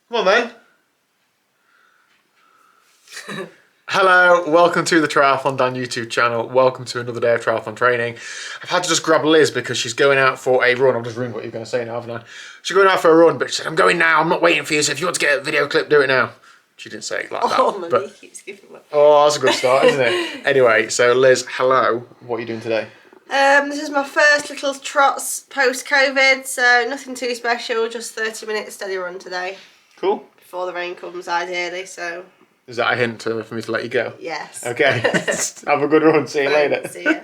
Come on then. Hello, welcome to the TriathlonDan YouTube channel. Welcome to another day of triathlon training. I've had to just grab Liz because she's going out for a run. I'm just reading what you're going to say now, haven't I? She's going out for a run, but she said, I'm going now, I'm not waiting for you, so if you want to get a video clip, do it now. She didn't say it like that. Oh, Mummy keeps giving me. Oh, that's a good start, isn't it? Anyway, so Liz, hello. What are you doing today? This is my first little trots post-COVID, so nothing too special, just 30 minutes steady run today. Cool. Before the rain comes, ideally, so... Is that a hint for me to let you go? Yes. Okay. Have a good run. See you later. See ya.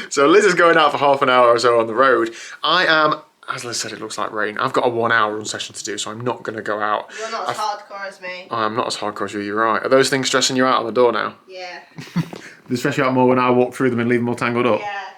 So Liz is going out for half an hour or so on the road. I am, as Liz said, it looks like rain. I've got a 1 hour run session to do, so I'm not going to go out. You're not as hardcore as me. I'm not as hardcore as you, you're right. Are those things stressing you out on the door now? Yeah. They stress you out more when I walk through them and leave them all tangled up? Yes.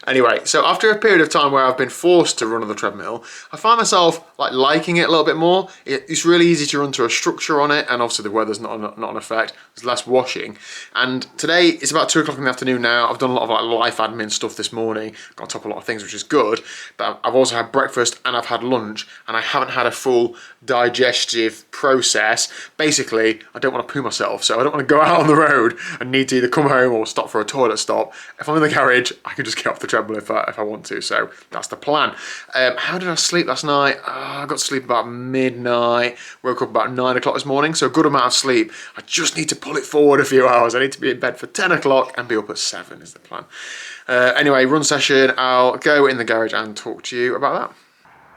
Anyway, so after a period of time where I've been forced to run on the treadmill, I find myself liking it a little bit more. It's really easy to run to a structure on it, and obviously the weather's not an effect. There's less washing. And today it's about 2 o'clock in the afternoon now. I've done a lot of life admin stuff this morning, got on top of a lot of things, which is good. But I've also had breakfast and I've had lunch, and I haven't had a full digestive process. Basically, I don't want to poo myself, so I don't want to go out on the road and need to either come home or stop for a toilet stop. If I'm in the garage, I can just get off the treadmill if I want to, so that's the plan. How did I sleep last night? I got to sleep about midnight, woke up about 9 o'clock this morning, so a good amount of sleep. I just need to pull it forward a few hours. I need to be in bed for 10 o'clock and be up at 7 is the plan. Anyway, run session, I'll go in the garage and talk to you about that.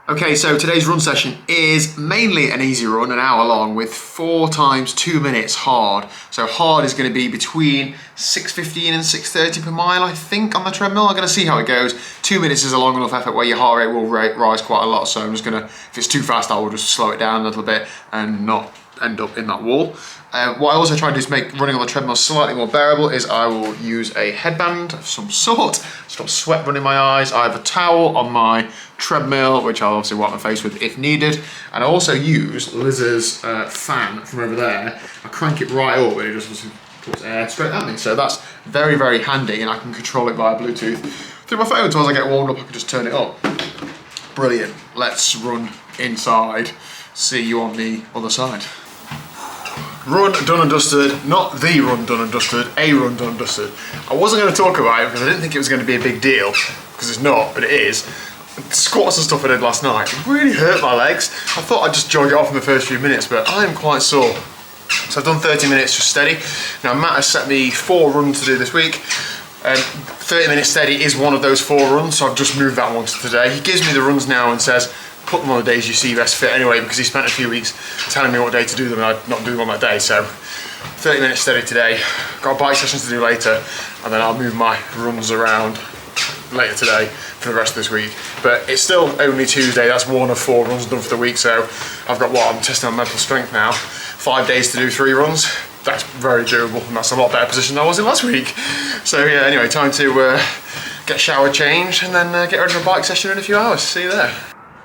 Okay, so today's run session is mainly an easy run, an hour long, with 4 times 2 minutes hard. So hard is going to be between 6:15 and 6:30 per mile, I think, on the treadmill. I'm going to see how it goes. 2 minutes is a long enough effort where your heart rate will rise quite a lot, so I'm just going to, if it's too fast, I will just slow it down a little bit and not end up in that wall. What I also try to do to make running on the treadmill slightly more bearable is I will use a headband of some sort to stop sweat running my eyes. I have a towel on my treadmill, which I'll obviously wipe my face with if needed. And I also use Liz's fan from over there. I crank it right up and it just puts air straight at me. So that's very, very handy, and I can control it via Bluetooth through my phone. So as I get warmed up, I can just turn it up. Brilliant. Let's run inside. See you on the other side. Run done and dusted, not the run done and dusted, a run done and dusted. I wasn't going to talk about it because I didn't think it was going to be a big deal, because it's not, but it is. Squats and stuff I did last night really hurt my legs. I thought I'd just jog it off in the first few minutes, but I am quite sore. So I've done 30 minutes just steady. Now Matt has set me 4 runs to do this week. 30 minutes steady is one of those 4 runs, so I've just moved that one to today. He gives me the runs now and says, put them on the days you see best fit anyway, because he spent a few weeks telling me what day to do them and I'd not do them on that day. So 30 minutes steady today, got a bike session to do later, and then I'll move my runs around later today for the rest of this week. But it's still only Tuesday, that's 1 of 4 runs done for the week, so I've got I'm testing on mental strength now. 5 days to do 3 runs. That's very doable, and that's a lot better position than I was in last week. So yeah, anyway, time to get shower changed and then get ready for a bike session in a few hours. See you there.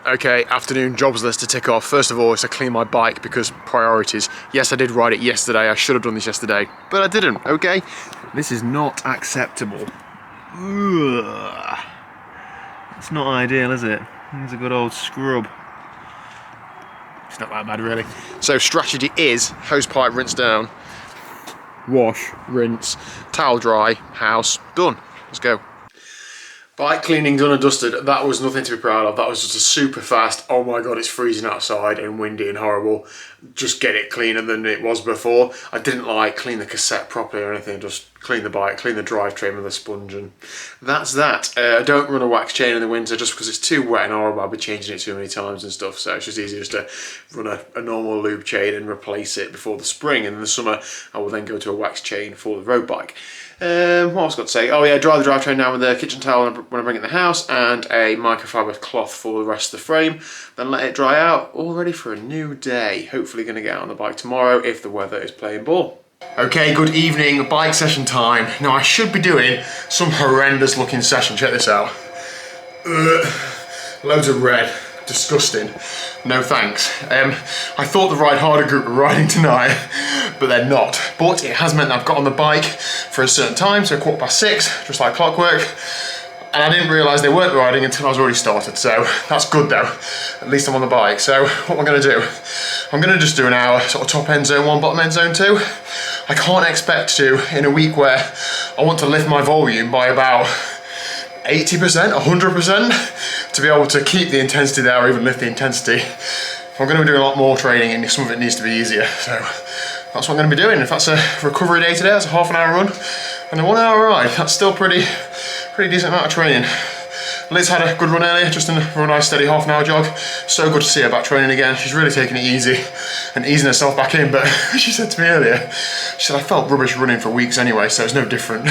Okay, afternoon jobs list to tick off. First of all, is to clean my bike because priorities. Yes, I did ride it yesterday. I should have done this yesterday, but I didn't, okay? This is not acceptable. Ugh. It's not ideal, is it? It's a good old scrub. It's not that bad, really. So strategy is hose pipe, rinse down, wash, rinse, towel dry, house, done. Let's go. Bike cleaning done and dusted. That was nothing to be proud of. That was just a super fast, oh my god, it's freezing outside and windy and horrible. Just get it cleaner than it was before. I didn't clean the cassette properly or anything, just clean the bike, clean the drivetrain with a sponge, and that's that. I don't run a wax chain in the winter just because it's too wet and horrible. I'll be changing it too many times and stuff, so it's just easier just to run a normal lube chain and replace it before the spring, and in the summer I will then go to a wax chain for the road bike. What else I got to say? Oh yeah, dry the drivetrain down with a kitchen towel when I bring it in the house, and a microfiber cloth for the rest of the frame. Then let it dry out, all ready for a new day. Hopefully going to get out on the bike tomorrow if the weather is playing ball. Okay, good evening, bike session time. Now I should be doing some horrendous looking session, check this out. Loads of red, disgusting. No thanks. I thought the Ride Harder group were riding tonight, but they're not. But it has meant that I've got on the bike for a certain time, so 6:15, just like clockwork. and I didn't realise they weren't riding until I was already started, so that's good though. At least I'm on the bike. So what I'm going to do, I'm going to just do an hour sort of top end zone 1, bottom end zone 2. I can't expect to, in a week where I want to lift my volume by about 80%, 100%, to be able to keep the intensity there or even lift the intensity. I'm going to be doing a lot more training and some of it needs to be easier. So that's what I'm going to be doing. If that's a recovery day today, that's a half an hour run and a 1 hour ride. That's still pretty decent amount of training. Liz had a good run earlier, just a real nice steady half an hour jog. So good to see her back training again. She's really taking it easy and easing herself back in, but she said to me earlier, she said, I felt rubbish running for weeks anyway, so it's no different.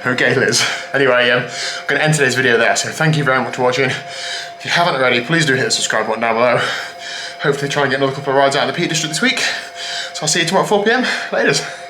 Okay, Liz. Anyway, I'm going to end today's video there, so thank you very much for watching. If you haven't already, please do hit the subscribe button down below. Hopefully try and get another couple of rides out in the Peak District this week. So I'll see you tomorrow at 4 PM. Laters.